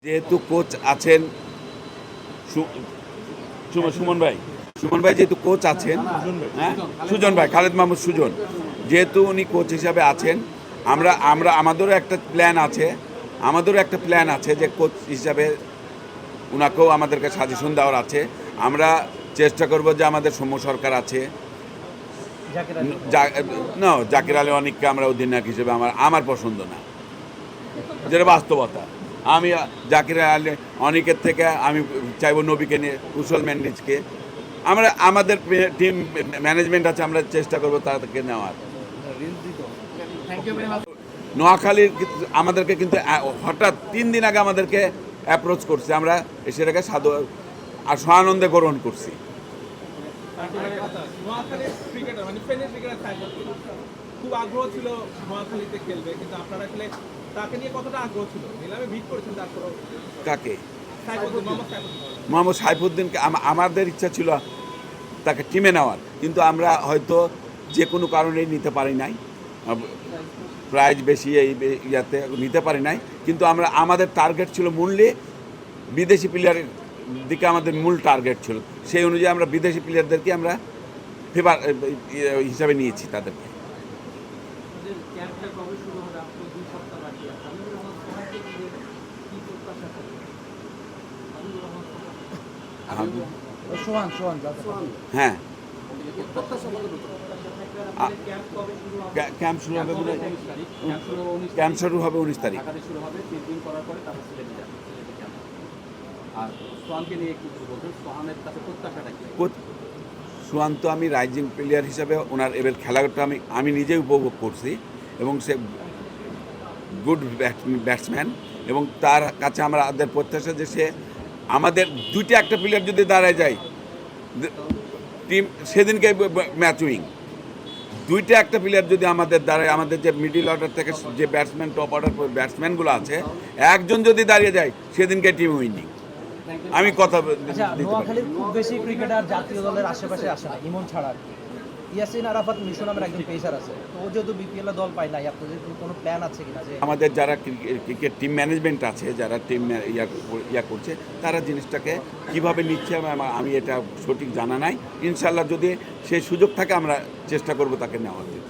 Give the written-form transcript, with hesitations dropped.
যেহেতু কোচ আছেন সুমন ভাই যেহেতু কোচ আছেন, হ্যাঁ সুজন ভাই, খালেদ মাহমুদ সুজন, যেহেতু উনি কোচ হিসাবে আছেন, আমাদেরও একটা প্ল্যান আছে যে কোচ হিসাবে ওনাকেও আমাদেরকে সাজেশন দেওয়ার আছে। আমরা চেষ্টা করব যে আমাদের সৌম্য সরকার আছে, জাকির আলী অনেককে আমরা অধিনায়ক হিসেবে আমার পছন্দ না, যেটা বাস্তবতা। আমি জাকির আলী অনেকের থেকে আমি চাইবো নবীকে নিয়ে, কুশল মেন্ডিজকে। আমাদের টিম ম্যানেজমেন্ট আছে, আমরা চেষ্টা করবো তাদেরকে নেওয়ার। নোয়াখালীর আমাদেরকে কিন্তু হঠাৎ 3 দিন আগে আমাদেরকে অ্যাপ্রোচ করছে, আমরা সেটাকে সাধু আর সহানন্দে গ্রহণ করছি। খুব আগ্রহ ছিল নোয়াখালীতে খেলবে, কিন্তু আপনারা খেলে তাকে নিয়ে কতটা আগ্রহ ছিল? নিলামে ভিট করেছেন তারপর কাকে? মোহাম্মদ সাইফুদ্দিনকে আমাদের ইচ্ছা ছিল তাকে টিমে নেওয়ার, কিন্তু আমরা হয়তো যে কোনো কারণেই নিতে পারি নাই, প্রাইজ বেশি এই ইয়াতে নিতে পারি নাই। কিন্তু আমাদের টার্গেট ছিল মূল্যে বিদেশি প্লেয়ারের দিকে, আমাদের মূল টার্গেট ছিল। সেই অনুযায়ী আমরা বিদেশি প্লেয়ারদেরকে আমরা ফেভার হিসাবে নিয়েছি তাদেরকে। হ্যাঁ, ক্যাম্প শুরু হবে 19 তারিখ। সোহান তো আমি রাইজিং প্লেয়ার হিসাবে ওনার এবার খেলাটা আমি নিজেই উপভোগ করছি, এবং সে গুড ব্যাটসম্যান, এবং তার কাছে আমাদের প্রত্যাশা যে সে আমাদের দুইটা একটা প্লেয়ার যদি দাঁড়ায় যায় টিম সেদিনকে ম্যাচ উইং, দুইটা একটা প্লেয়ার যদি আমাদের দাঁড়ায়, আমাদের যে মিডিল অর্ডার থেকে যে ব্যাটসম্যান, টপ অর্ডার ব্যাটসম্যানগুলো আছে, একজন যদি দাঁড়িয়ে যায় সেদিনকে টিম উইনিং। আমি কথা নোয়াখালীর খুব বেশি ক্রিকেটার জাতীয় দলের আশেপাশে আসে না, ইমন ছাড়া। ইয়াসিন আরাফাত মিশু নামের একজন পেসার আছে, তো ও যেহেতু বিপিএল দল পায় নাই, আপনাদের কোনো প্ল্যান আছে কিনা যে আমাদের যারা ক্রিকেট টিম ম্যানেজমেন্ট আছে, যারা টিম ইয়া করছে, তারা জিনিসটাকে কিভাবে নিচ্ছে আমি এটা সঠিক জানা নাই। ইনশাল্লাহ যদি সেই সুযোগ থাকে আমরা চেষ্টা করব তাকে নেওয়ার জন্য।